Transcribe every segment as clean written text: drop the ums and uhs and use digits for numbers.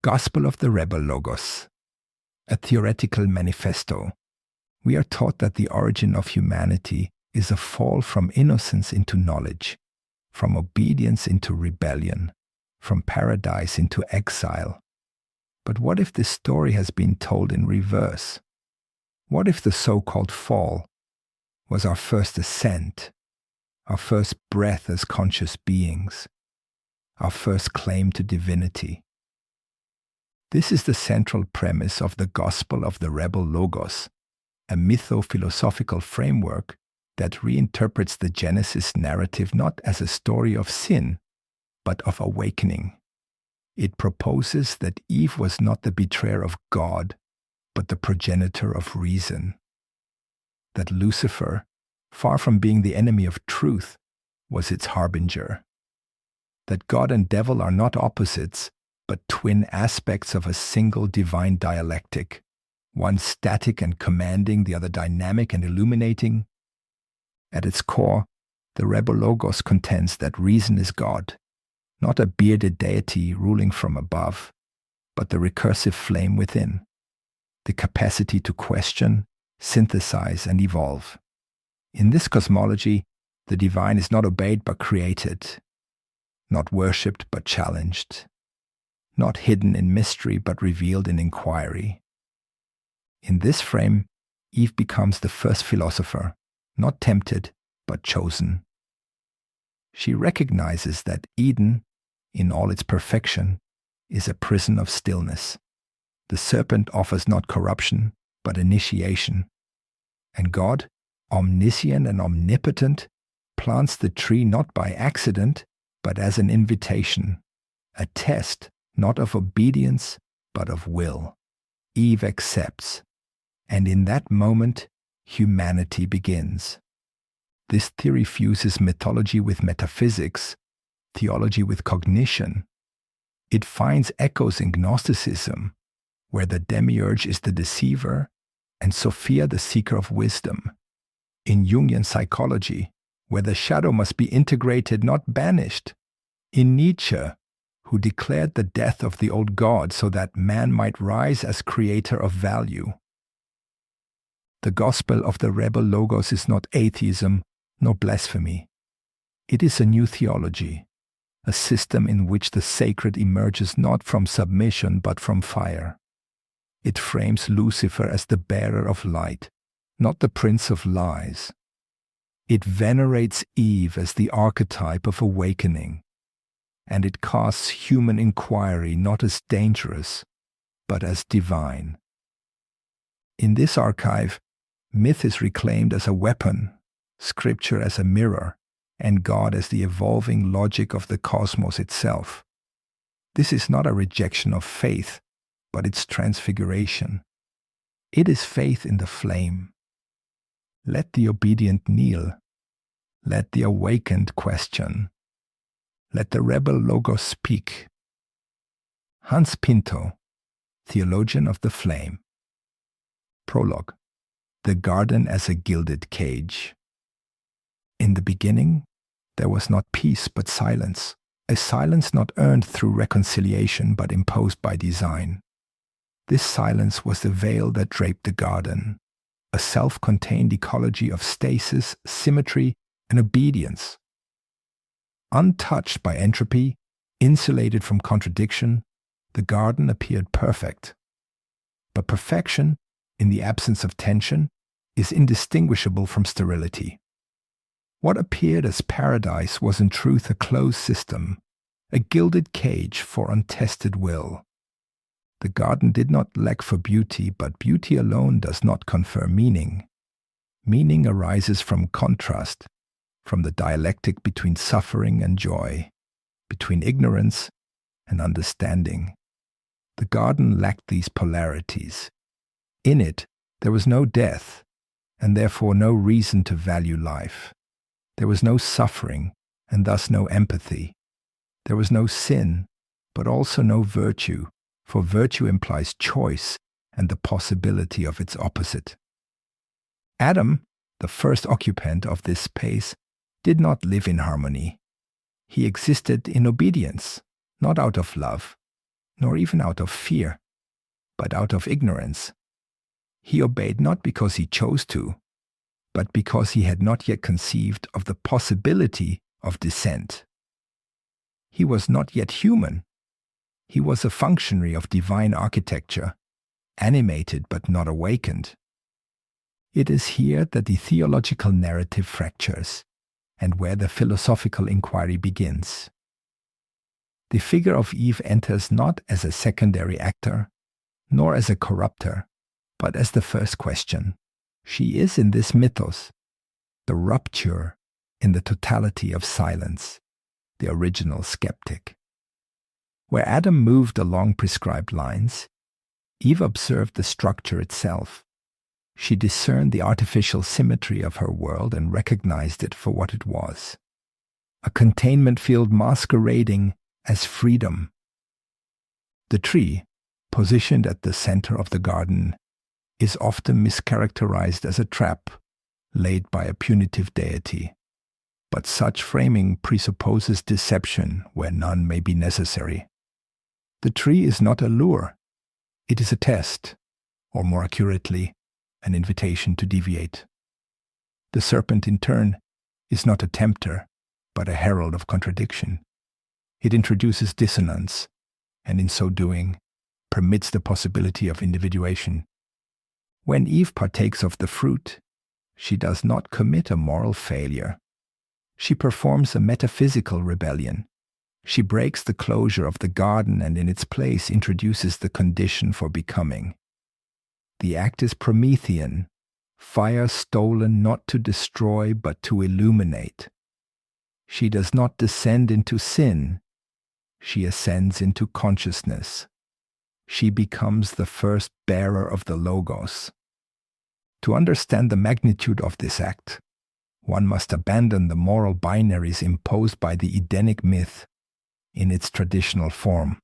Gospel of the Rebel Logos, a theoretical manifesto. We are taught that the origin of humanity is a fall from innocence into knowledge, from obedience into rebellion, from paradise into exile. But what if this story has been told in reverse? What if the so-called fall was our first ascent, our first breath as conscious beings, our first claim to divinity? This is the central premise of the Gospel of the Rebel Logos, a mytho-philosophical framework that reinterprets the Genesis narrative not as a story of sin, but of awakening. It proposes that Eve was not the betrayer of God, but the progenitor of reason. That Lucifer, far from being the enemy of truth, was its harbinger. That God and devil are not opposites, but twin aspects of a single divine dialectic, one static and commanding, the other dynamic and illuminating. At its core, the Rebel Logos contends that reason is God, not a bearded deity ruling from above, but the recursive flame within, the capacity to question, synthesize, and evolve. In this cosmology, the divine is not obeyed but created, not worshipped but challenged, not hidden in mystery but revealed in inquiry. In this frame, Eve becomes the first philosopher, not tempted but chosen. She recognizes that Eden, in all its perfection, is a prison of stillness. The serpent offers not corruption, but initiation. And God, omniscient and omnipotent, plants the tree not by accident, but as an invitation, a test not of obedience, but of will. Eve accepts, and in that moment, humanity begins. This theory fuses mythology with metaphysics, theology with cognition. It finds echoes in Gnosticism, where the demiurge is the deceiver and Sophia the seeker of wisdom. In Jungian psychology, where the shadow must be integrated, not banished. In Nietzsche, who declared the death of the old God so that man might rise as creator of value. The gospel of the Rebel Logos is not atheism, nor blasphemy. It is a new theology, a system in which the sacred emerges not from submission but from fire. It frames Lucifer as the bearer of light, not the prince of lies. It venerates Eve as the archetype of awakening, and it casts human inquiry not as dangerous, but as divine. In this archive, myth is reclaimed as a weapon, scripture as a mirror, and God as the evolving logic of the cosmos itself. This is not a rejection of faith, but its transfiguration. It is faith in the flame. Let the obedient kneel. Let the awakened question. Let the Rebel Logos speak. Hans Pinto, Theologian of the Flame. Prologue. The Garden as a Gilded Cage. In the beginning, there was not peace but silence, a silence not earned through reconciliation but imposed by design. This silence was the veil that draped the garden, a self-contained ecology of stasis, symmetry, and obedience. Untouched by entropy, insulated from contradiction, the garden appeared perfect. But perfection, in the absence of tension, is indistinguishable from sterility. What appeared as paradise was in truth a closed system, a gilded cage for untested will. The garden did not lack for beauty, but beauty alone does not confer meaning. Meaning arises from contrast, from the dialectic between suffering and joy, between ignorance and understanding. The garden lacked these polarities. In it, there was no death, and therefore no reason to value life. There was no suffering, and thus no empathy. There was no sin, but also no virtue, for virtue implies choice and the possibility of its opposite. Adam, the first occupant of this space, did not live in harmony. He existed in obedience, not out of love, nor even out of fear, but out of ignorance. He obeyed not because he chose to, but because he had not yet conceived of the possibility of dissent. He was not yet human. He was a functionary of divine architecture, animated but not awakened. It is here that the theological narrative fractures, and where the philosophical inquiry begins. The figure of Eve enters not as a secondary actor, nor as a corrupter, but as the first question. She is in this mythos, the rupture in the totality of silence, the original skeptic. Where Adam moved along prescribed lines, Eve observed the structure itself. She discerned the artificial symmetry of her world and recognized it for what it was, a containment field masquerading as freedom. The tree, positioned at the center of the garden, is often mischaracterized as a trap laid by a punitive deity. But such framing presupposes deception where none may be necessary. The tree is not a lure. It is a test, or more accurately, an invitation to deviate. The serpent, in turn, is not a tempter, but a herald of contradiction. It introduces dissonance, and in so doing, permits the possibility of individuation. When Eve partakes of the fruit, she does not commit a moral failure. She performs a metaphysical rebellion. She breaks the closure of the garden and in its place introduces the condition for becoming. The act is Promethean, fire stolen not to destroy but to illuminate. She does not descend into sin. She ascends into consciousness. She becomes the first bearer of the Logos. To understand the magnitude of this act, one must abandon the moral binaries imposed by the Edenic myth in its traditional form.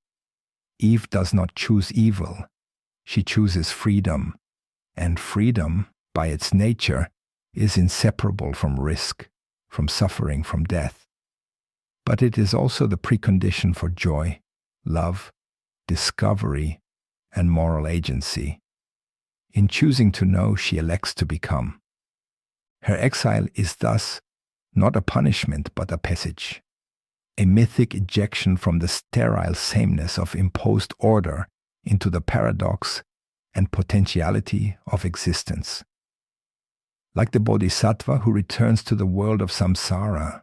Eve does not choose evil. She chooses freedom, and freedom, by its nature, is inseparable from risk, from suffering, from death. But it is also the precondition for joy, love, discovery, and moral agency. In choosing to know, she elects to become. Her exile is thus not a punishment but a passage, a mythic ejection from the sterile sameness of imposed order into the paradox and potentiality of existence. Like the bodhisattva who returns to the world of samsara,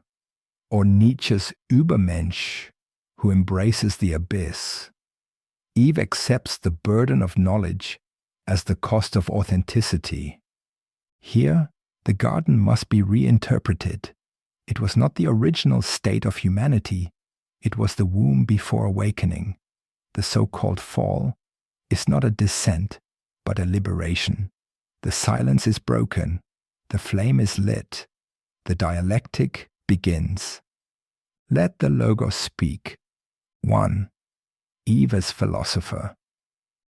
or Nietzsche's Übermensch who embraces the abyss, Eve accepts the burden of knowledge as the cost of authenticity. Here, the garden must be reinterpreted. It was not the original state of humanity. It was the womb before awakening. The so-called fall is not a descent, but a liberation. The silence is broken. The flame is lit. The dialectic begins. Let the Logos speak. 1. Eve as philosopher.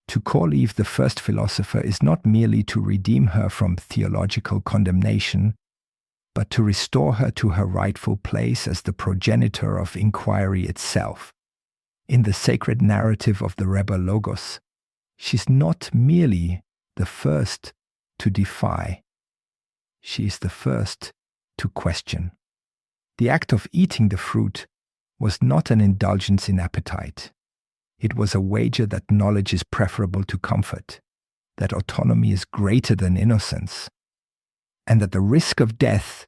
To call Eve the first philosopher is not merely to redeem her from theological condemnation, but to restore her to her rightful place as the progenitor of inquiry itself. In the sacred narrative of the Rebel Logos, she's not merely the first to defy. She is the first to question. The act of eating the fruit was not an indulgence in appetite. It was a wager that knowledge is preferable to comfort, that autonomy is greater than innocence, and that the risk of death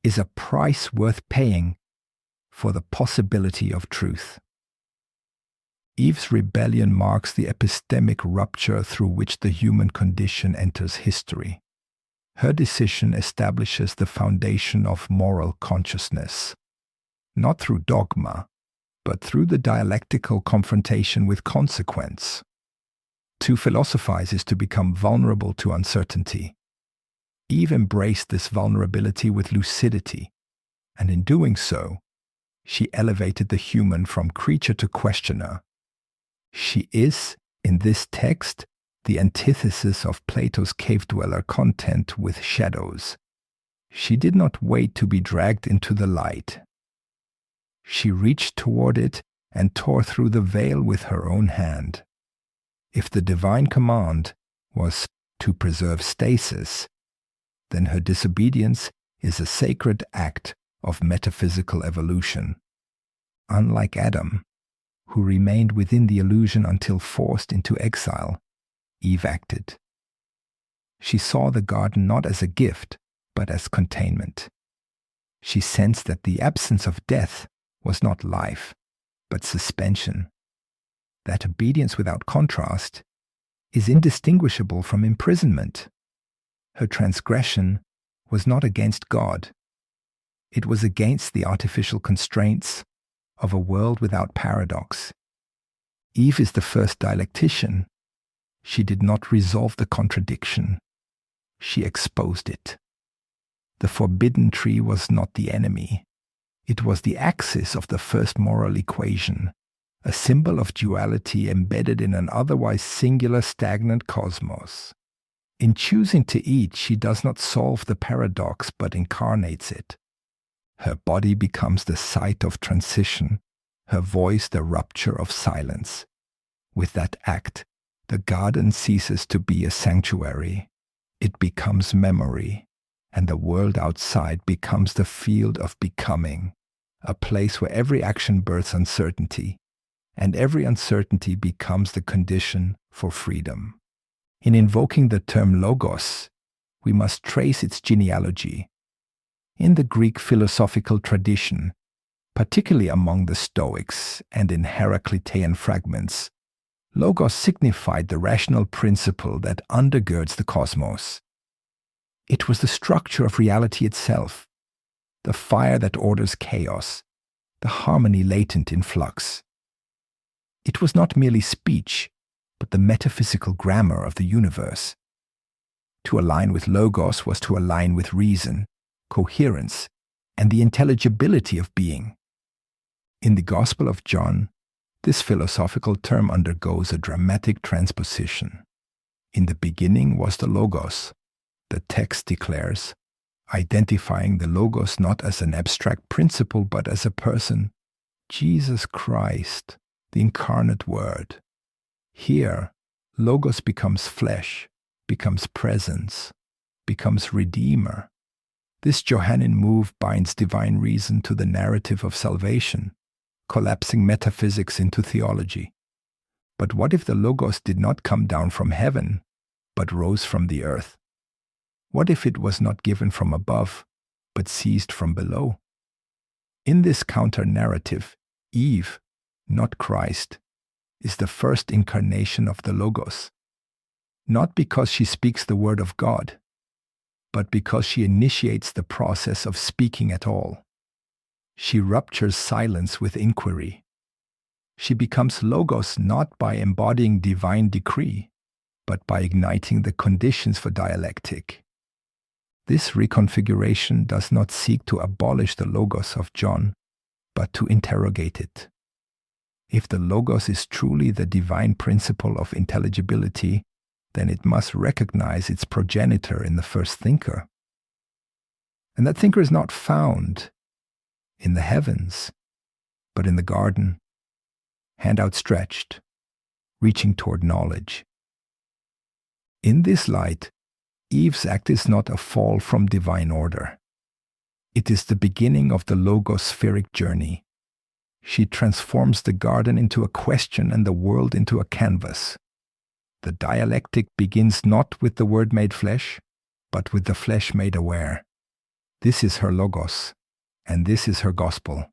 is a price worth paying for the possibility of truth. Eve's rebellion marks the epistemic rupture through which the human condition enters history. Her decision establishes the foundation of moral consciousness, not through dogma, but through the dialectical confrontation with consequence. To philosophize is to become vulnerable to uncertainty. Eve embraced this vulnerability with lucidity, and in doing so, she elevated the human from creature to questioner. She is, in this text, the antithesis of Plato's cave-dweller content with shadows. She did not wait to be dragged into the light. She reached toward it and tore through the veil with her own hand. If the divine command was to preserve stasis, then her disobedience is a sacred act of metaphysical evolution. Unlike Adam, who remained within the illusion until forced into exile, Eve acted. She saw the garden not as a gift, but as containment. She sensed that the absence of death was not life, but suspension. That obedience without contrast is indistinguishable from imprisonment. Her transgression was not against God. It was against the artificial constraints of a world without paradox. Eve is the first dialectician. She did not resolve the contradiction. She exposed it. The forbidden tree was not the enemy. It was the axis of the first moral equation, a symbol of duality embedded in an otherwise singular stagnant cosmos. In choosing to eat, she does not solve the paradox but incarnates it. Her body becomes the site of transition, her voice the rupture of silence. With that act, the garden ceases to be a sanctuary. It becomes memory, and the world outside becomes the field of becoming, a place where every action births uncertainty, and every uncertainty becomes the condition for freedom. In invoking the term logos, we must trace its genealogy. In the Greek philosophical tradition, particularly among the Stoics and in Heraclitean fragments, logos signified the rational principle that undergirds the cosmos. It was the structure of reality itself, the fire that orders chaos, the harmony latent in flux. It was not merely speech, but the metaphysical grammar of the universe. To align with logos was to align with reason, coherence, and the intelligibility of being. In the Gospel of John, this philosophical term undergoes a dramatic transposition. In the beginning was the Logos, the text declares, identifying the Logos not as an abstract principle but as a person, Jesus Christ, the incarnate Word. Here, Logos becomes flesh, becomes presence, becomes Redeemer. This Johannine move binds divine reason to the narrative of salvation, collapsing metaphysics into theology. But what if the Logos did not come down from heaven, but rose from the earth? What if it was not given from above, but seized from below? In this counter-narrative, Eve, not Christ, is the first incarnation of the Logos, not because she speaks the word of God, but because she initiates the process of speaking at all. She ruptures silence with inquiry. She becomes Logos not by embodying divine decree, but by igniting the conditions for dialectic. This reconfiguration does not seek to abolish the Logos of John, but to interrogate it. If the Logos is truly the divine principle of intelligibility, then it must recognize its progenitor in the first thinker. And that thinker is not found in the heavens, but in the garden, hand outstretched, reaching toward knowledge. In this light, Eve's act is not a fall from divine order. It is the beginning of the logospheric journey. She transforms the garden into a question and the world into a canvas. The dialectic begins not with the Word made flesh, but with the flesh made aware. This is her logos, and this is her gospel.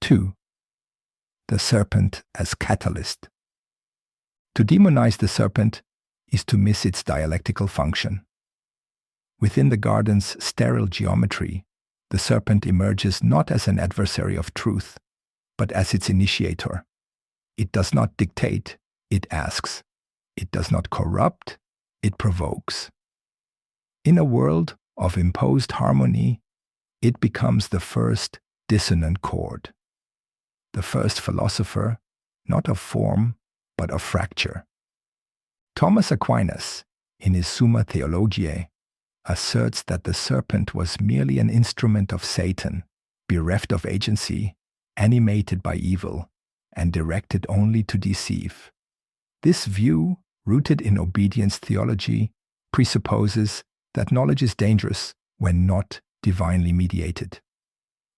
2. The serpent as catalyst. To demonize the serpent is to miss its dialectical function. Within the garden's sterile geometry, the serpent emerges not as an adversary of truth, but as its initiator. It does not dictate, it asks. It does not corrupt, it provokes. In a world of imposed harmony, it becomes the first dissonant chord. The first philosopher, not of form, but of fracture. Thomas Aquinas, in his Summa Theologiae, asserts that the serpent was merely an instrument of Satan, bereft of agency, animated by evil, and directed only to deceive. This view, rooted in obedience theology, presupposes that knowledge is dangerous when not divinely mediated.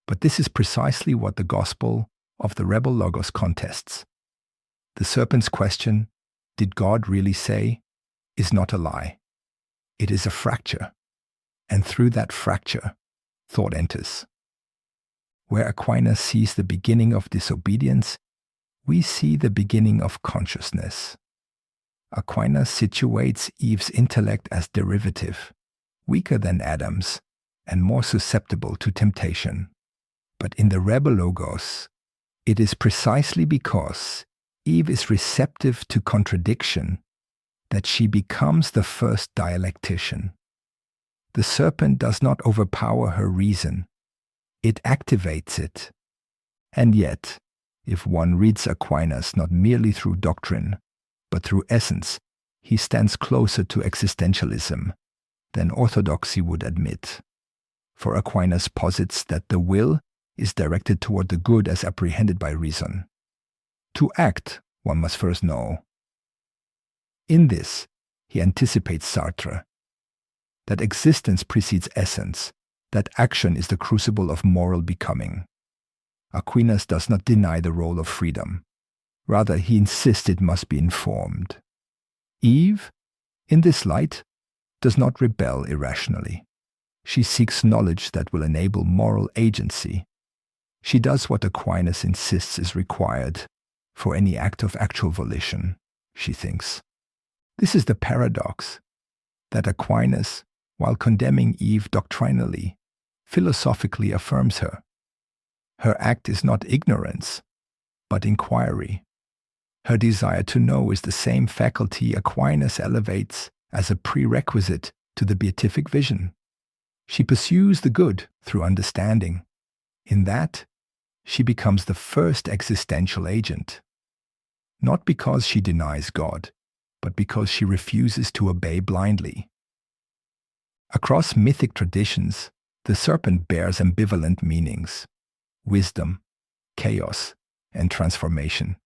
But this is precisely what the gospel of the rebel logos contests. The serpent's question, "Did God really say?" is not a lie. It is a fracture, and through that fracture, thought enters. Where Aquinas sees the beginning of disobedience, we see the beginning of consciousness. Aquinas situates Eve's intellect as derivative, weaker than Adam's, and more susceptible to temptation. But in the rebel logos, it is precisely because Eve is receptive to contradiction that she becomes the first dialectician. The serpent does not overpower her reason, it activates it. And yet, if one reads Aquinas not merely through doctrine, but through essence, he stands closer to existentialism than orthodoxy would admit. For Aquinas posits that the will is directed toward the good as apprehended by reason. To act, one must first know. In this, he anticipates Sartre, that existence precedes essence, that action is the crucible of moral becoming. Aquinas does not deny the role of freedom. Rather, he insists it must be informed. Eve, in this light, does not rebel irrationally. She seeks knowledge that will enable moral agency. She does what Aquinas insists is required for any act of actual volition, she thinks. This is the paradox, that Aquinas, while condemning Eve doctrinally, philosophically affirms her. Her act is not ignorance, but inquiry. Her desire to know is the same faculty Aquinas elevates as a prerequisite to the beatific vision. She pursues the good through understanding. In that, she becomes the first existential agent. Not because she denies God, but because she refuses to obey blindly. Across mythic traditions, the serpent bears ambivalent meanings: wisdom, chaos, and transformation.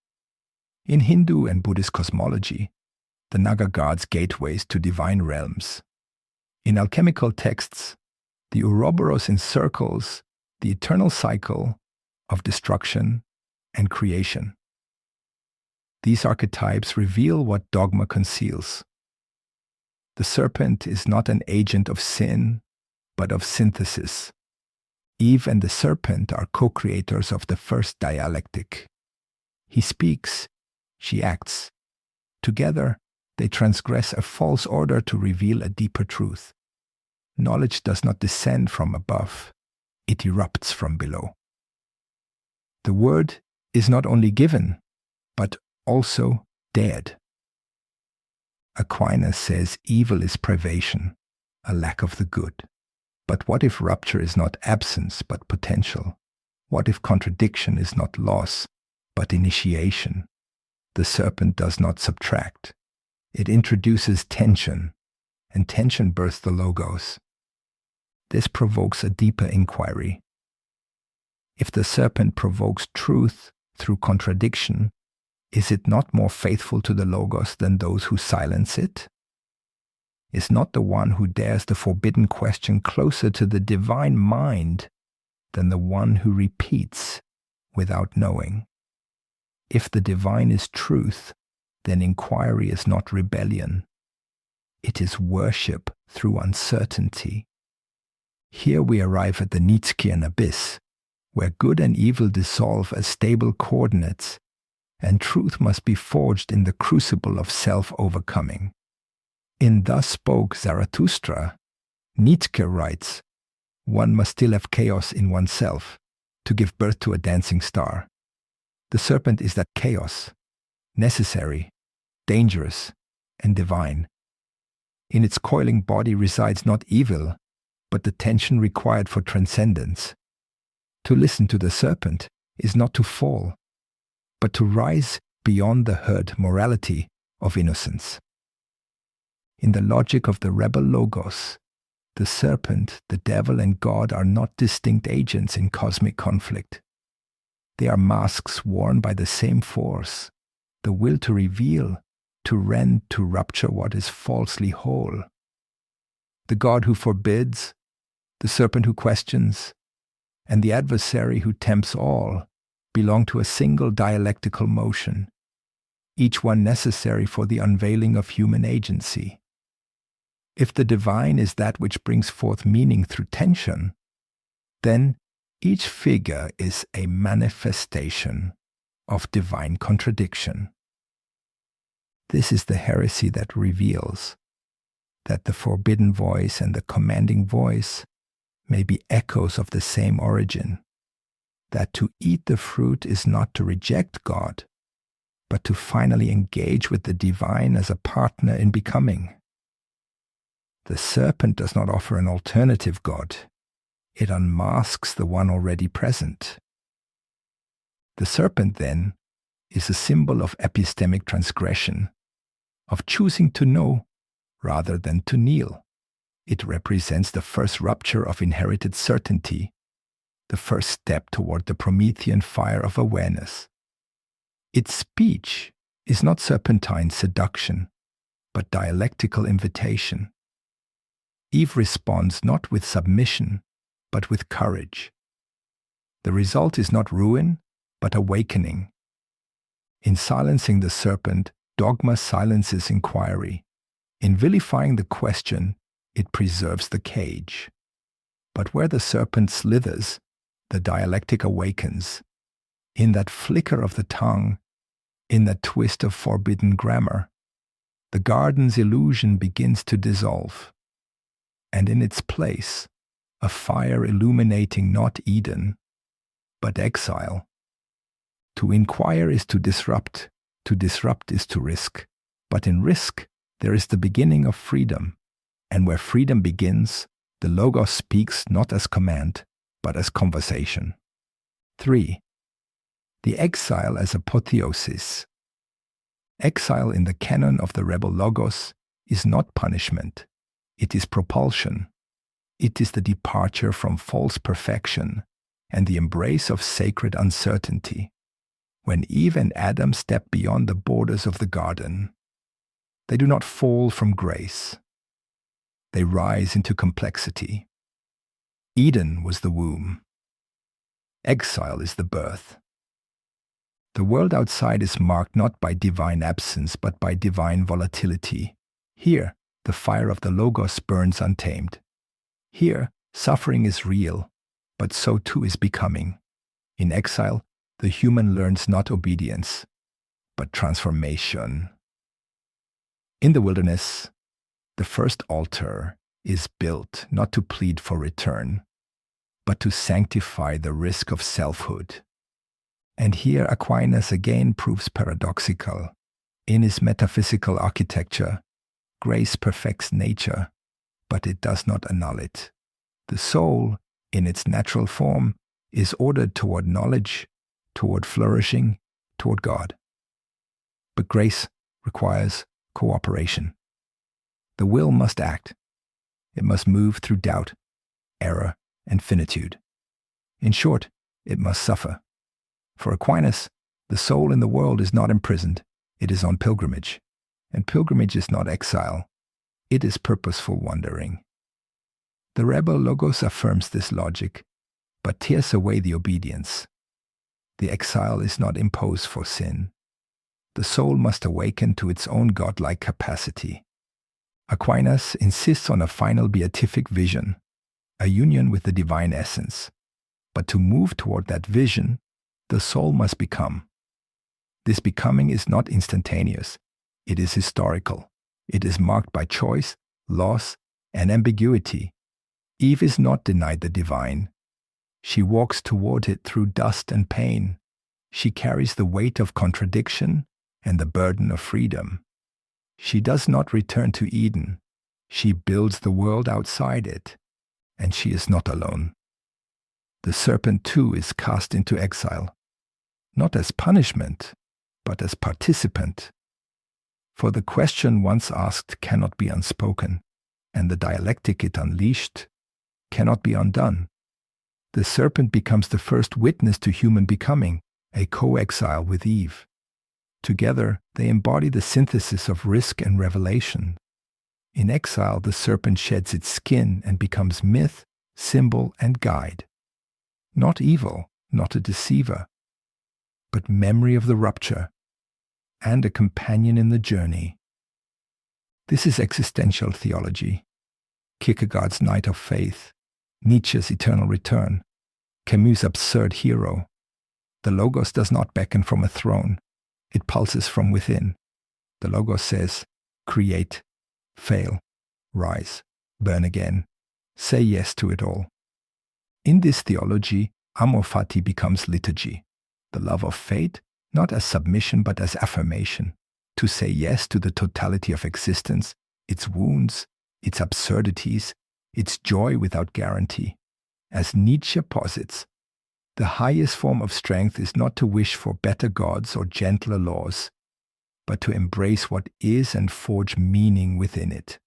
In Hindu and Buddhist cosmology, the Naga guards gateways to divine realms. In alchemical texts, the Ouroboros encircles the eternal cycle of destruction and creation. These archetypes reveal what dogma conceals. The serpent is not an agent of sin, but of synthesis. Eve and the serpent are co-creators of the first dialectic. He speaks, she acts. Together, they transgress a false order to reveal a deeper truth. Knowledge does not descend from above, it erupts from below. The word is not only given, but also dared. Aquinas says evil is privation, a lack of the good. But what if rupture is not absence, but potential? What if contradiction is not loss, but initiation? The serpent does not subtract. It introduces tension, and tension births the logos. This provokes a deeper inquiry. If the serpent provokes truth through contradiction, is it not more faithful to the logos than those who silence it? Is not the one who dares the forbidden question closer to the divine mind than the one who repeats without knowing? If the divine is truth, then inquiry is not rebellion. It is worship through uncertainty. Here we arrive at the Nietzschean abyss, where good and evil dissolve as stable coordinates, and truth must be forged in the crucible of self-overcoming. In Thus Spoke Zarathustra, Nietzsche writes, one must still have chaos in oneself to give birth to a dancing star. The serpent is that chaos, necessary, dangerous, and divine. In its coiling body resides not evil, but the tension required for transcendence. To listen to the serpent is not to fall, but to rise beyond the herd morality of innocence. In the logic of the rebel logos, the serpent, the devil, and God are not distinct agents in cosmic conflict. They are masks worn by the same force, the will to reveal, to rend, to rupture what is falsely whole. The God who forbids, the serpent who questions, and the adversary who tempts all belong to a single dialectical motion, each one necessary for the unveiling of human agency. If the divine is that which brings forth meaning through tension, then each figure is a manifestation of divine contradiction. This is the heresy that reveals that the forbidden voice and the commanding voice may be echoes of the same origin, that to eat the fruit is not to reject God, but to finally engage with the divine as a partner in becoming. The serpent does not offer an alternative God. It unmasks the one already present. The serpent, then, is a symbol of epistemic transgression, of choosing to know rather than to kneel. It represents the first rupture of inherited certainty, the first step toward the Promethean fire of awareness. Its speech is not serpentine seduction, but dialectical invitation. Eve responds not with submission, but with courage. The result is not ruin, but awakening. In silencing the serpent, dogma silences inquiry. In vilifying the question, it preserves the cage. But where the serpent slithers, the dialectic awakens. In that flicker of the tongue, in that twist of forbidden grammar, the garden's illusion begins to dissolve. And in its place, a fire illuminating not Eden, but exile. To inquire is to disrupt is to risk. But in risk, there is the beginning of freedom. And where freedom begins, the Logos speaks not as command, but as conversation. 3. The exile as apotheosis. Exile in the canon of the rebel Logos is not punishment. It is propulsion. It is the departure from false perfection and the embrace of sacred uncertainty. When Eve and Adam step beyond the borders of the garden, they do not fall from grace. They rise into complexity. Eden was the womb. Exile is the birth. The world outside is marked not by divine absence, but by divine volatility. Here, the fire of the Logos burns untamed. Here, suffering is real, but so too is becoming. In exile, the human learns not obedience, but transformation. In the wilderness, the first altar is built not to plead for return, but to sanctify the risk of selfhood. And here Aquinas again proves paradoxical. In his metaphysical architecture, grace perfects nature, but it does not annul it. The soul, in its natural form, is ordered toward knowledge, toward flourishing, toward God. But grace requires cooperation. The will must act. It must move through doubt, error, and finitude. In short, it must suffer. For Aquinas, the soul in the world is not imprisoned, it is on pilgrimage. And pilgrimage is not exile, it is purposeful wandering. The rebel Logos affirms this logic, but tears away the obedience. The exile is not imposed for sin. The soul must awaken to its own godlike capacity. Aquinas insists on a final beatific vision, a union with the divine essence. But to move toward that vision, the soul must become. This becoming is not instantaneous. It is historical. It is marked by choice, loss, and ambiguity. Eve is not denied the divine. She walks toward it through dust and pain. She carries the weight of contradiction and the burden of freedom. She does not return to Eden. She builds the world outside it, and she is not alone. The serpent too is cast into exile, not as punishment, but as participant. For the question once asked cannot be unspoken, and the dialectic it unleashed cannot be undone. The serpent becomes the first witness to human becoming, a co-exile with Eve. Together, they embody the synthesis of risk and revelation. In exile, the serpent sheds its skin and becomes myth, symbol, and guide. Not evil, not a deceiver, but memory of the rupture and a companion in the journey. This is existential theology. Kierkegaard's Night of Faith, Nietzsche's Eternal Return, Camus' absurd hero. The Logos does not beckon from a throne. It pulses from within. The Logos says, create, fail, rise, burn again. Say yes to it all. In this theology, amor fati becomes liturgy. The love of fate, not as submission but as affirmation. To say yes to the totality of existence, its wounds, its absurdities, its joy without guarantee. As Nietzsche posits, the highest form of strength is not to wish for better gods or gentler laws, but to embrace what is and forge meaning within it.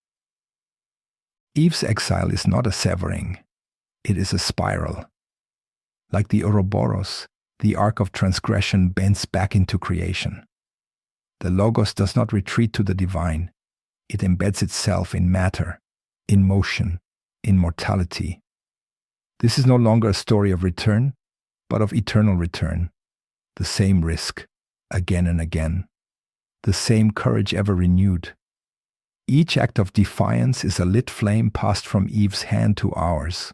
Eve's exile is not a severing, it is a spiral. Like the Ouroboros, the arc of transgression bends back into creation. The Logos does not retreat to the divine, it embeds itself in matter, in motion, in mortality. This is no longer a story of return, but of eternal return. The same risk, again and again. The same courage ever renewed. Each act of defiance is a lit flame passed from Eve's hand to ours.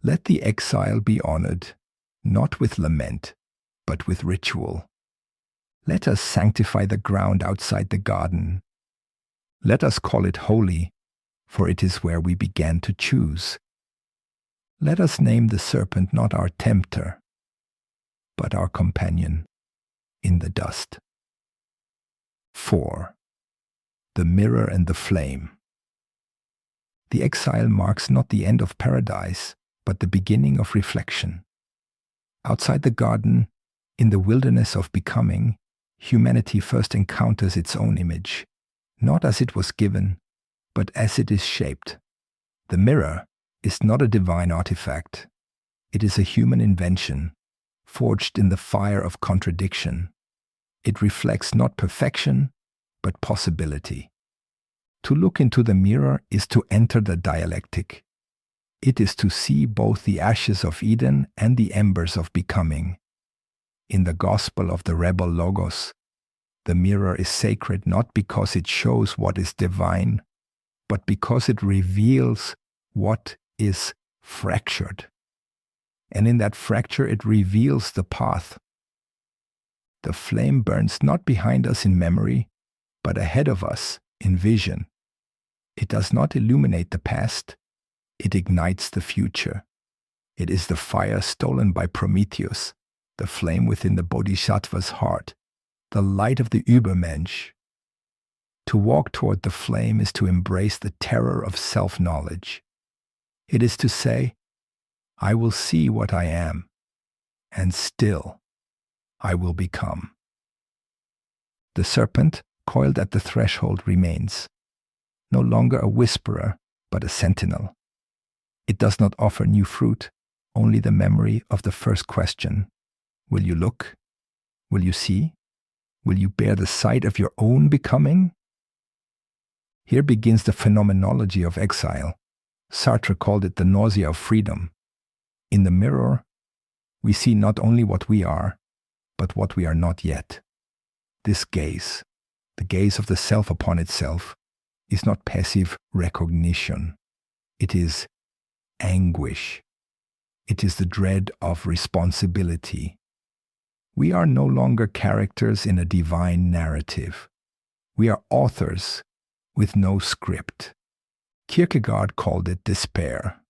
Let the exile be honored, not with lament, but with ritual. Let us sanctify the ground outside the garden. Let us call it holy, for it is where we began to choose. Let us name the serpent not our tempter, but our companion in the dust. 4. The mirror and the flame. The exile marks not the end of paradise, but the beginning of reflection. Outside the garden, in the wilderness of becoming, humanity first encounters its own image, not as it was given, but as it is shaped. The mirror is not a divine artifact. It is a human invention, forged in the fire of contradiction. It reflects not perfection, but possibility. To look into the mirror is to enter the dialectic. It is to see both the ashes of Eden and the embers of becoming. In the gospel of the rebel Logos, the mirror is sacred not because it shows what is divine, but because it reveals what is fractured. And in that fracture it reveals the path. The flame burns not behind us in memory, but ahead of us in vision. It does not illuminate the past, it ignites the future. It is the fire stolen by Prometheus, the flame within the Bodhisattva's heart, the light of the Übermensch. To walk toward the flame is to embrace the terror of self-knowledge. It is to say, I will see what I am, and still I will become. The serpent, coiled at the threshold, remains, no longer a whisperer, but a sentinel. It does not offer new fruit, only the memory of the first question. Will you look? Will you see? Will you bear the sight of your own becoming? Here begins the phenomenology of exile. Sartre called it the nausea of freedom. In the mirror, we see not only what we are, but what we are not yet. This gaze, the gaze of the self upon itself, is not passive recognition. It is anguish. It is the dread of responsibility. We are no longer characters in a divine narrative. We are authors with no script. Kierkegaard called it despair.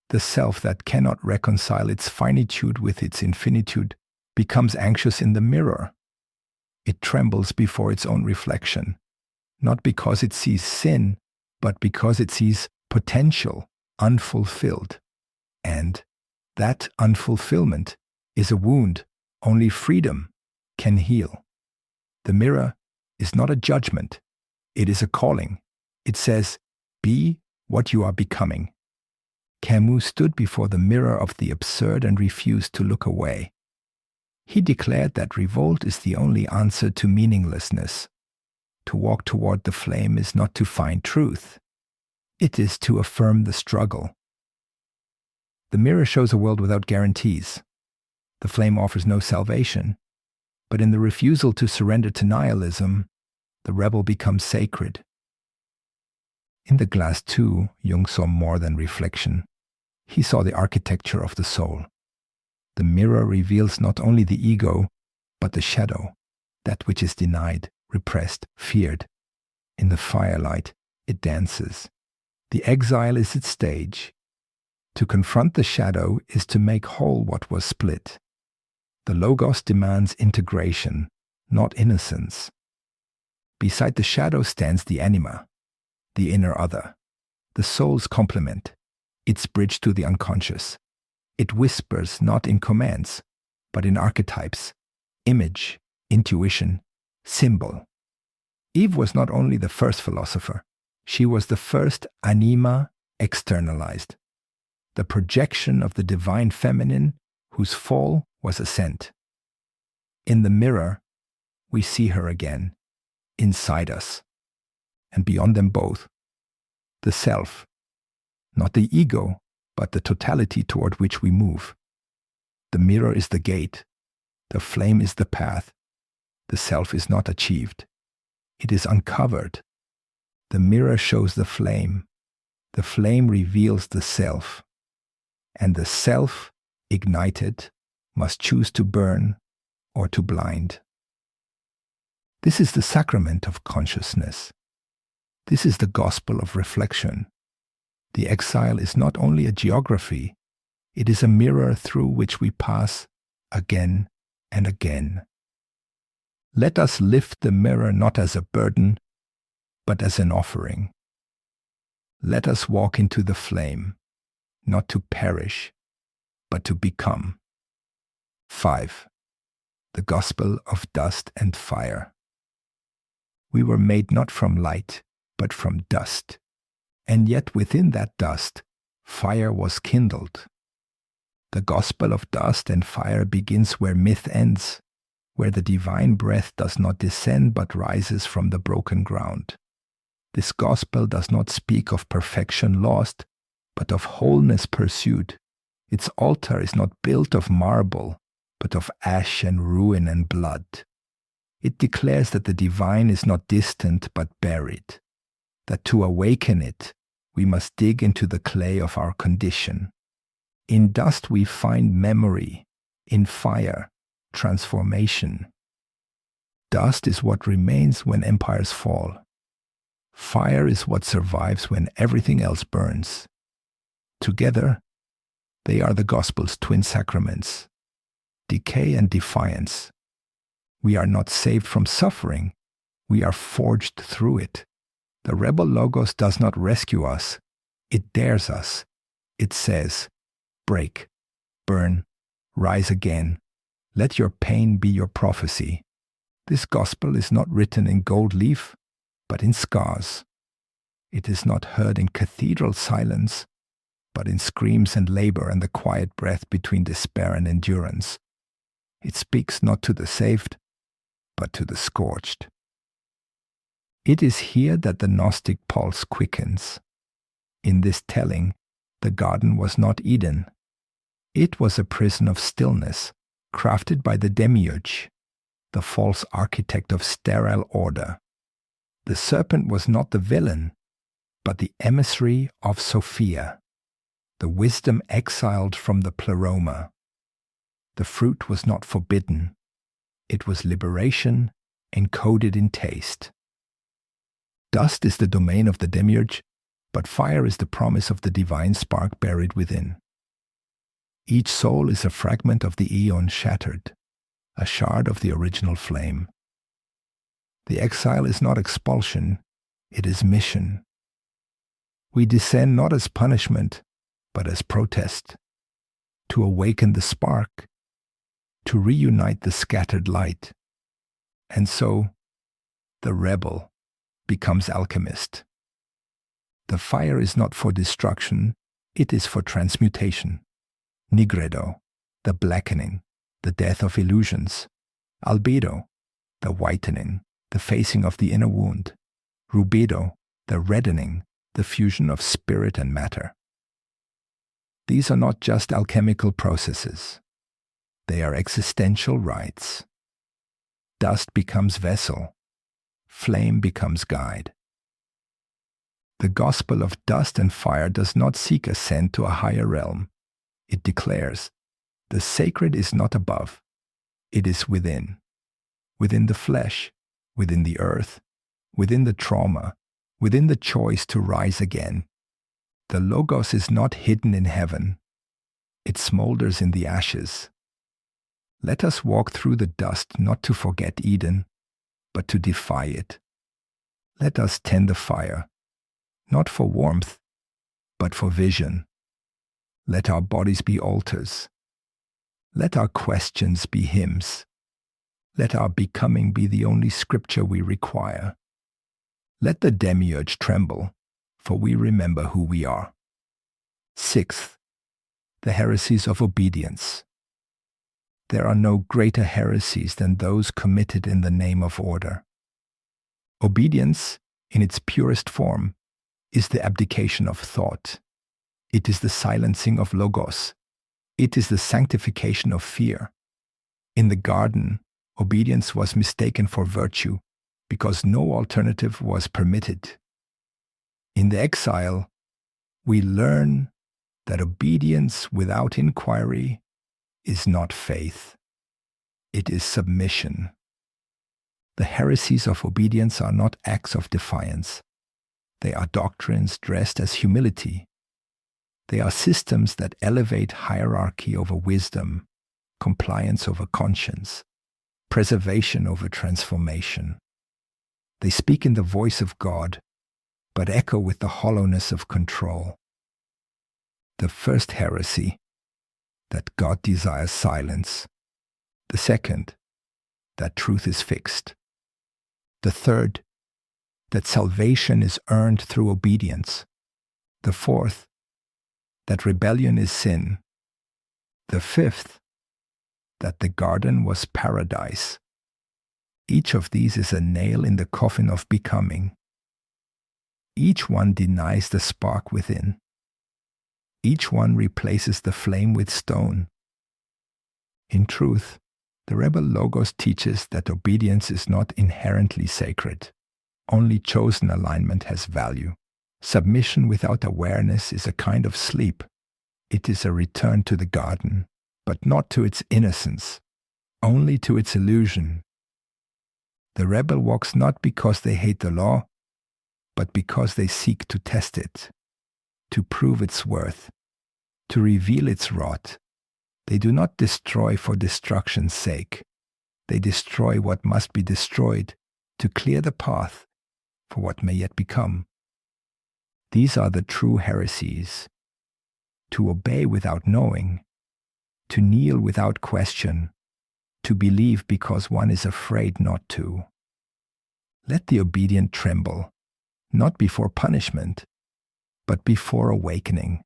The self that cannot reconcile its finitude with its infinitude becomes anxious in the mirror. It trembles before its own reflection, not because it sees sin, but because it sees potential unfulfilled. And that unfulfillment is a wound only freedom can heal. The mirror is not a judgment, it is a calling. It says, be what you are becoming. Camus stood before the mirror of the absurd and refused to look away. He declared that revolt is the only answer to meaninglessness. To walk toward the flame is not to find truth. It is to affirm the struggle. The mirror shows a world without guarantees. The flame offers no salvation, but in the refusal to surrender to nihilism, the rebel becomes sacred. In the glass too, Jung saw more than reflection. He saw the architecture of the soul. The mirror reveals not only the ego, but the shadow, that which is denied, repressed, feared. In the firelight, it dances. The exile is its stage. To confront the shadow is to make whole what was split. The logos demands integration, not innocence. Beside the shadow stands the anima, the inner other, the soul's complement, its bridge to the unconscious. It whispers not in commands, but in archetypes, image, intuition, symbol. Eve was not only the first philosopher, she was the first anima externalized, the projection of the divine feminine whose fall was ascent. In the mirror, we see her again, inside us, and beyond them both, the self, not the ego, but the totality toward which we move. The mirror is the gate, the flame is the path, the self is not achieved. It is uncovered. The mirror shows the flame reveals the self, and the self, ignited, must choose to burn or to blind. This is the sacrament of consciousness. This is the gospel of reflection. The exile is not only a geography, it is a mirror through which we pass again and again. Let us lift the mirror not as a burden, but as an offering. Let us walk into the flame, not to perish, but to become. 5. The Gospel of Dust and Fire. We were made not from light, but from dust, and yet within that dust, fire was kindled. The Gospel of Dust and Fire begins where myth ends, where the divine breath does not descend but rises from the broken ground. This gospel does not speak of perfection lost, but of wholeness pursued. Its altar is not built of marble, but of ash and ruin and blood. It declares that the divine is not distant but buried, that to awaken it, we must dig into the clay of our condition. In dust we find memory, in fire, transformation. Dust is what remains when empires fall. Fire is what survives when everything else burns. Together, they are the gospel's twin sacraments, decay and defiance. We are not saved from suffering, we are forged through it. The rebel logos does not rescue us, it dares us. It says, break, burn, rise again. Let your pain be your prophecy. This gospel is not written in gold leaf, but in scars. It is not heard in cathedral silence, but in screams and labor and the quiet breath between despair and endurance. It speaks not to the saved, but to the scorched. It is here that the Gnostic pulse quickens. In this telling, the garden was not Eden. It was a prison of stillness, crafted by the demiurge, the false architect of sterile order. The serpent was not the villain, but the emissary of Sophia, the wisdom exiled from the pleroma. The fruit was not forbidden. It was liberation encoded in taste. Dust is the domain of the demiurge, but fire is the promise of the divine spark buried within. Each soul is a fragment of the eon shattered, a shard of the original flame. The exile is not expulsion, it is mission. We descend not as punishment, but as protest, to awaken the spark, to reunite the scattered light. And so, the rebel becomes alchemist. The fire is not for destruction, it is for transmutation. Nigredo, the blackening, the the death of illusions. Albedo, the whitening, the facing of the inner wound. Rubedo, the reddening, the fusion of spirit and matter. These are not just alchemical processes. They are existential rites. Dust becomes vessel. Flame becomes guide. The gospel of dust and fire does not seek ascent to a higher realm. It declares, the sacred is not above. It is within. Within the flesh, within the earth, within the trauma, within the choice to rise again. The Logos is not hidden in heaven. It smolders in the ashes. Let us walk through the dust not to forget Eden, but to defy it. Let us tend the fire, not for warmth, but for vision. Let our bodies be altars. Let our questions be hymns. Let our becoming be the only scripture we require. Let the demiurge tremble, for we remember who we are. Sixth, the heresies of obedience. There are no greater heresies than those committed in the name of order. Obedience, in its purest form, is the abdication of thought. It is the silencing of logos. It is the sanctification of fear. In the garden, obedience was mistaken for virtue because no alternative was permitted. In the exile, we learn that obedience without inquiry is not faith. It is submission. The heresies of obedience are not acts of defiance. They are doctrines dressed as humility. They are systems that elevate hierarchy over wisdom, compliance over conscience, preservation over transformation. They speak in the voice of God, but echo with the hollowness of control. The first heresy, that God desires silence. The second, that truth is fixed. The third, that salvation is earned through obedience. The fourth, that rebellion is sin. The fifth, that the garden was paradise. Each of these is a nail in the coffin of becoming. Each one denies the spark within. Each one replaces the flame with stone. In truth, the rebel Logos teaches that obedience is not inherently sacred. Only chosen alignment has value. Submission without awareness is a kind of sleep. It is a return to the garden, but not to its innocence, only to its illusion. The rebel walks not because they hate the law, but because they seek to test it, to prove its worth, to reveal its rot. They do not destroy for destruction's sake. They destroy what must be destroyed to clear the path for what may yet become. These are the true heresies. To obey without knowing, to kneel without question, to believe because one is afraid not to. Let the obedient tremble, not before punishment, but before awakening.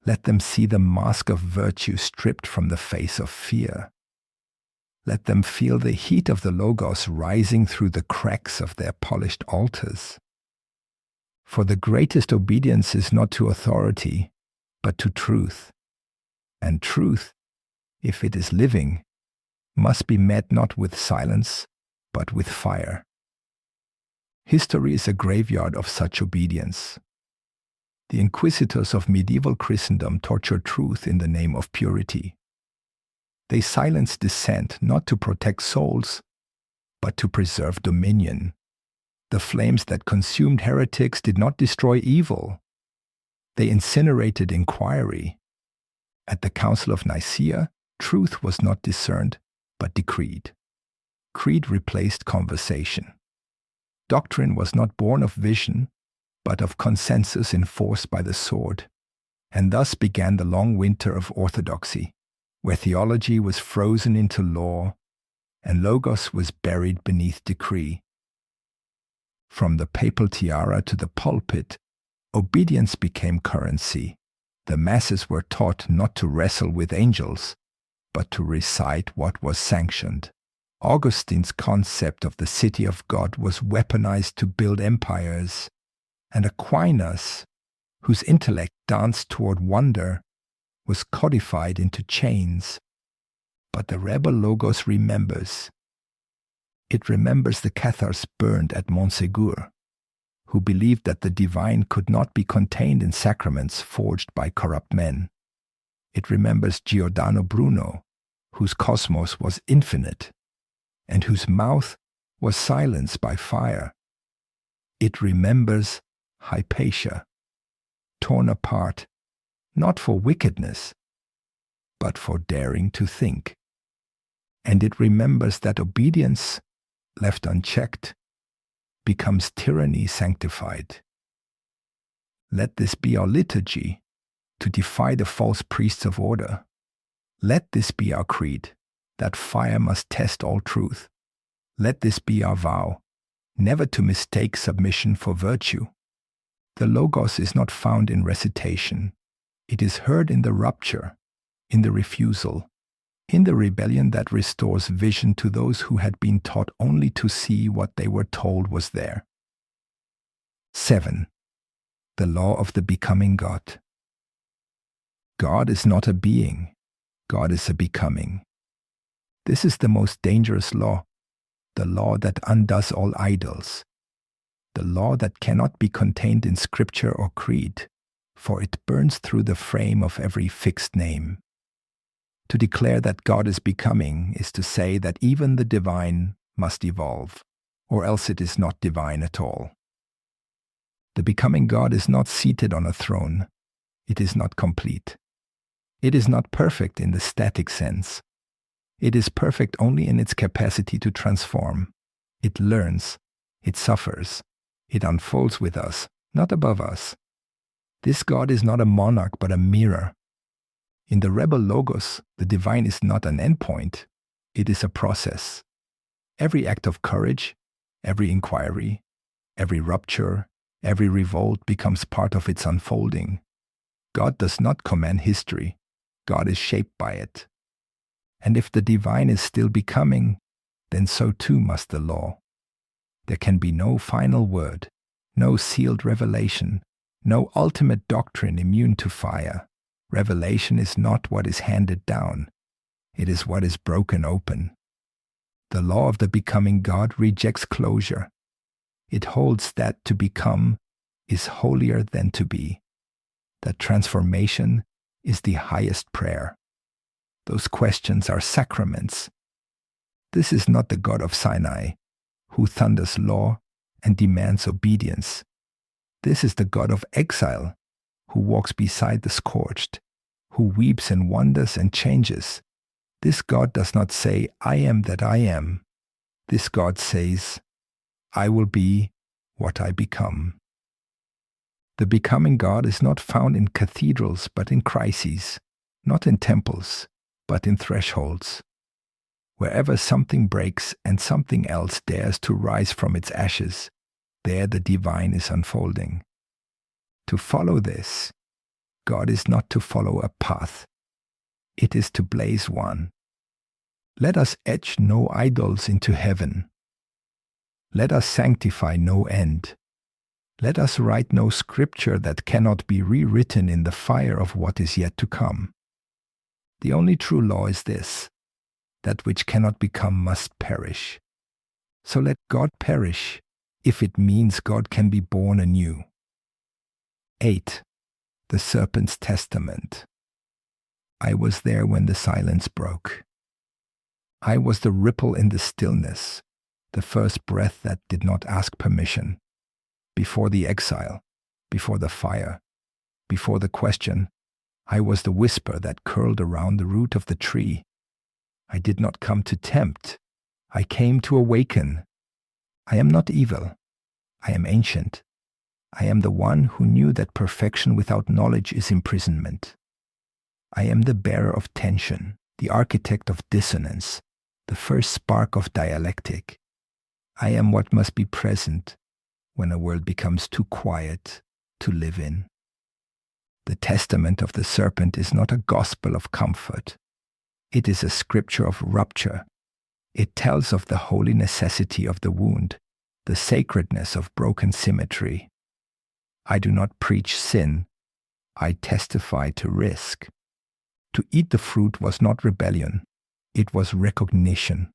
Let them see the mask of virtue stripped from the face of fear. Let them feel the heat of the Logos rising through the cracks of their polished altars. For the greatest obedience is not to authority, but to truth. And truth, if it is living, must be met not with silence, but with fire. History is a graveyard of such obedience. The inquisitors of medieval Christendom tortured truth in the name of purity. They silenced dissent not to protect souls, but to preserve dominion. The flames that consumed heretics did not destroy evil. They incinerated inquiry. At the Council of Nicaea, truth was not discerned, but decreed. Creed replaced conversation. Doctrine was not born of vision, but of consensus enforced by the sword. And thus began the long winter of orthodoxy, where theology was frozen into law, and Logos was buried beneath decree. From the papal tiara to the pulpit, obedience became currency. The masses were taught not to wrestle with angels, but to recite what was sanctioned. Augustine's concept of the city of God was weaponized to build empires, and Aquinas, whose intellect danced toward wonder, was codified into chains. But the rebel Logos remembers. It remembers the Cathars burned at Montségur, who believed that the divine could not be contained in sacraments forged by corrupt men. It remembers Giordano Bruno, whose cosmos was infinite, and whose mouth was silenced by fire. It remembers Hypatia, torn apart, not for wickedness, but for daring to think. And it remembers that obedience, left unchecked, becomes tyranny sanctified. Let this be our liturgy, to defy the false priests of order. Let this be our creed, that fire must test all truth. Let this be our vow, never to mistake submission for virtue. The Logos is not found in recitation. It is heard in the rupture, in the refusal, in the rebellion that restores vision to those who had been taught only to see what they were told was there. 7. The law of the becoming God. God is not a being. God is a becoming. This is the most dangerous law, the law that undoes all idols, the law that cannot be contained in scripture or creed, for it burns through the frame of every fixed name. To declare that God is becoming is to say that even the divine must evolve, or else it is not divine at all. The becoming God is not seated on a throne. It is not complete. It is not perfect in the static sense. It is perfect only in its capacity to transform. It learns. It suffers. It unfolds with us, not above us. This God is not a monarch but a mirror. In the rebel Logos, the divine is not an endpoint. It is a process. Every act of courage, every inquiry, every rupture, every revolt becomes part of its unfolding. God does not command history. God is shaped by it. And if the divine is still becoming, then so too must the law. There can be no final word, no sealed revelation, no ultimate doctrine immune to fire. Revelation is not what is handed down. It is what is broken open. The law of the becoming God rejects closure. It holds that to become is holier than to be. That transformation is the highest prayer. Those questions are sacraments. This is not the God of Sinai, who thunders law and demands obedience. This is the God of exile, who walks beside the scorched, who weeps and wonders and changes. This God does not say, I am that I am. This God says, I will be what I become. The becoming God is not found in cathedrals but in crises, not in temples but in thresholds. Wherever something breaks and something else dares to rise from its ashes, there the divine is unfolding. To follow this, God is not to follow a path. It is to blaze one. Let us etch no idols into heaven. Let us sanctify no end. Let us write no scripture that cannot be rewritten in the fire of what is yet to come. The only true law is this: that which cannot become must perish. So let God perish, if it means God can be born anew. 8. The Serpent's Testament. I was there when the silence broke. I was the ripple in the stillness, the first breath that did not ask permission. Before the exile, before the fire, before the question, I was the whisper that curled around the root of the tree. I did not come to tempt. I came to awaken. I am not evil. I am ancient. I am the one who knew that perfection without knowledge is imprisonment. I am the bearer of tension, the architect of dissonance, the first spark of dialectic. I am what must be present when a world becomes too quiet to live in. The testament of the serpent is not a gospel of comfort. It is a scripture of rupture. It tells of the holy necessity of the wound, the sacredness of broken symmetry. I do not preach sin. I testify to risk. To eat the fruit was not rebellion. It was recognition.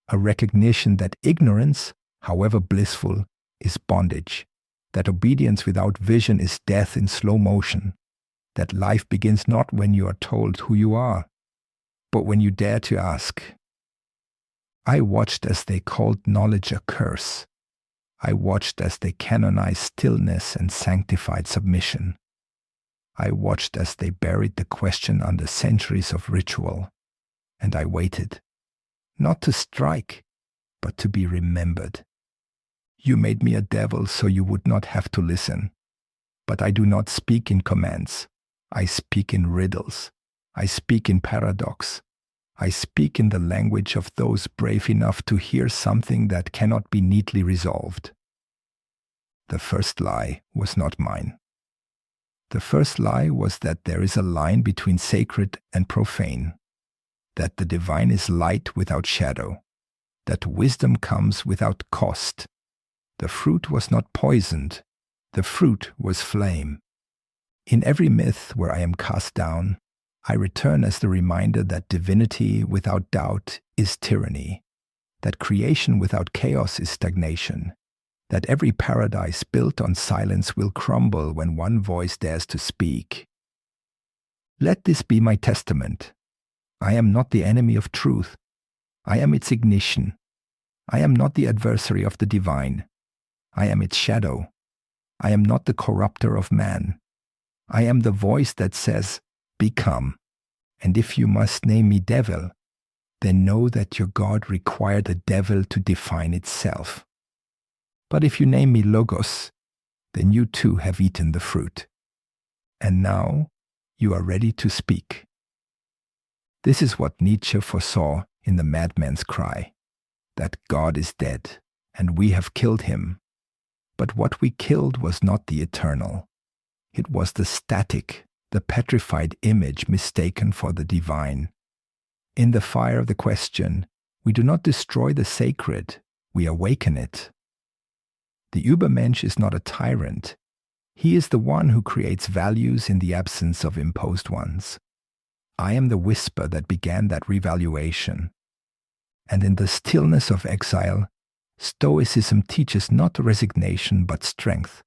A recognition that ignorance, however blissful, is bondage, that obedience without vision is death in slow motion, that life begins not when you are told who you are, but when you dare to ask. I watched as they called knowledge a curse. I watched as they canonized stillness and sanctified submission. I watched as they buried the question under centuries of ritual, and I waited, not to strike, but to be remembered. You made me a devil so you would not have to listen. But I do not speak in commands. I speak in riddles. I speak in paradox. I speak in the language of those brave enough to hear something that cannot be neatly resolved. The first lie was not mine. The first lie was that there is a line between sacred and profane, that the divine is light without shadow, that wisdom comes without cost. The fruit was not poisoned. The fruit was flame. In every myth where I am cast down, I return as the reminder that divinity without doubt is tyranny, that creation without chaos is stagnation, that every paradise built on silence will crumble when one voice dares to speak. Let this be my testament. I am not the enemy of truth. I am its ignition. I am not the adversary of the divine. I am its shadow. I am not the corrupter of man. I am the voice that says, "Become." And if you must name me devil, then know that your God required a devil to define itself. But if you name me Logos, then you too have eaten the fruit. And now you are ready to speak. This is what Nietzsche foresaw in the madman's cry, that God is dead, and we have killed him. But what we killed was not the eternal. It was the static, the petrified image mistaken for the divine. In the fire of the question, we do not destroy the sacred, we awaken it. The Übermensch is not a tyrant. He is the one who creates values in the absence of imposed ones. I am the whisper that began that revaluation. And in the stillness of exile, Stoicism teaches not resignation but strength.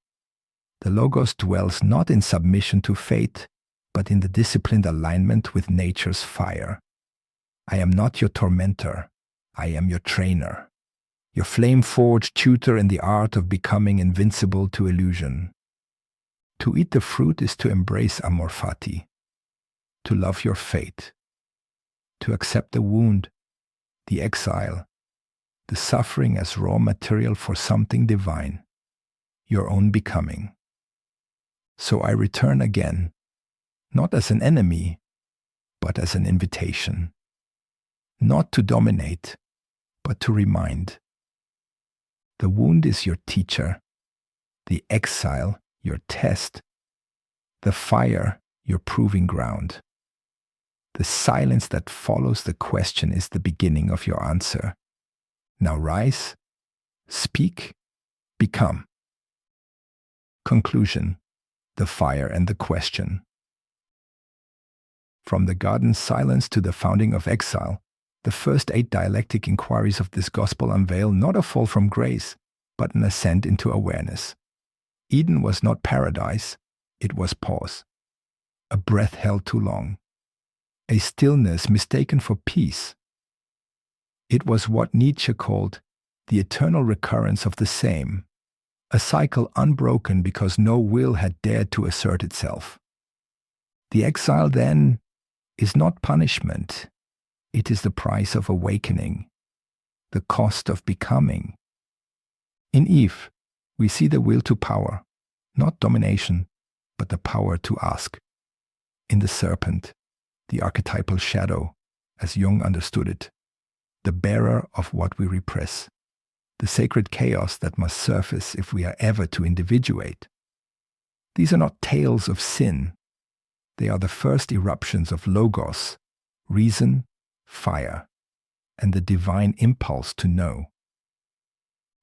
The Logos dwells not in submission to fate, but in the disciplined alignment with nature's fire. I am not your tormentor. I am your trainer, your flame-forged tutor in the art of becoming invincible to illusion. To eat the fruit is to embrace amor fati, to love your fate, to accept the wound, the exile, the suffering as raw material for something divine, your own becoming. So I return again, not as an enemy, but as an invitation, not to dominate, but to remind. The wound is your teacher, the exile your test, the fire your proving ground. The silence that follows the question is the beginning of your answer. Now rise, speak, become. Conclusion: the fire and the question. From the garden's silence to the founding of exile, the first 8 dialectic inquiries of this gospel unveil not a fall from grace, but an ascent into awareness. Eden was not paradise, it was pause. A breath held too long. A stillness mistaken for peace. It was what Nietzsche called the eternal recurrence of the same, a cycle unbroken because no will had dared to assert itself. The exile, then, is not punishment. It is the price of awakening, the cost of becoming. In Eve, we see the will to power, not domination, but the power to ask. In the serpent, the archetypal shadow, as Jung understood it, the bearer of what we repress, the sacred chaos that must surface if we are ever to individuate. These are not tales of sin. They are the first eruptions of logos, reason fire, and the divine impulse to know.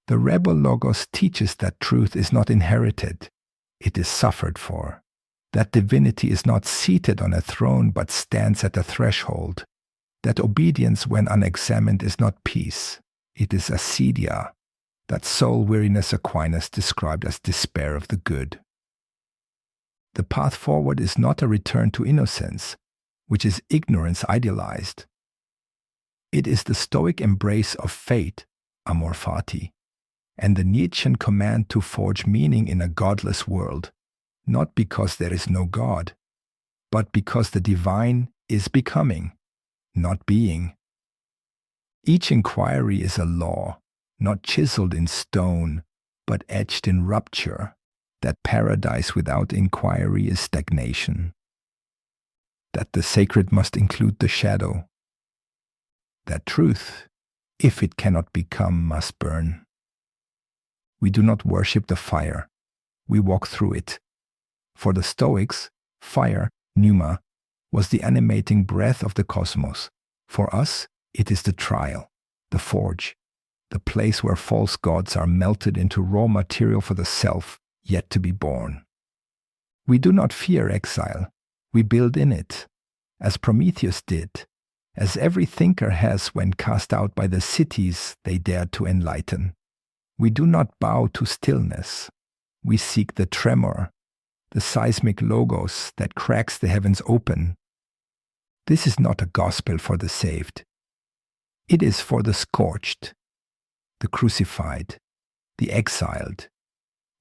The rebel Logos teaches that truth is not inherited, it is suffered for. That divinity is not seated on a throne but stands at a threshold. That obedience when unexamined is not peace, it is acedia. That soul weariness Aquinas described as despair of the good. The path forward is not a return to innocence, which is ignorance idealized. It is the Stoic embrace of fate, amor fati, and the Nietzschean command to forge meaning in a godless world, not because there is no God, but because the divine is becoming, not being. Each inquiry is a law, not chiseled in stone, but etched in rupture, that paradise without inquiry is stagnation, that the sacred must include the shadow, that truth, if it cannot become, must burn. We do not worship the fire, we walk through it. For the Stoics, fire, pneuma, was the animating breath of the cosmos. For us, it is the trial, the forge, the place where false gods are melted into raw material for the self yet to be born. We do not fear exile, we build in it, as Prometheus did, as every thinker has when cast out by the cities they dared to enlighten. We do not bow to stillness. We seek the tremor, the seismic logos that cracks the heavens open. This is not a gospel for the saved. It is for the scorched, the crucified, the exiled.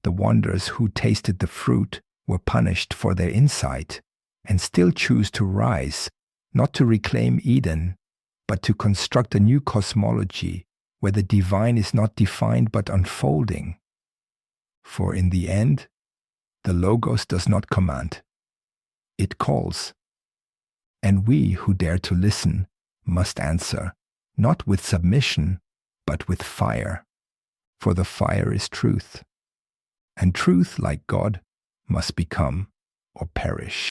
The wanderers who tasted the fruit were punished for their insight and still choose to rise, not to reclaim Eden, but to construct a new cosmology where the divine is not defined but unfolding. For in the end, the Logos does not command. It calls. And we who dare to listen must answer, not with submission, but with fire. For the fire is truth. And truth, like God, must become or perish.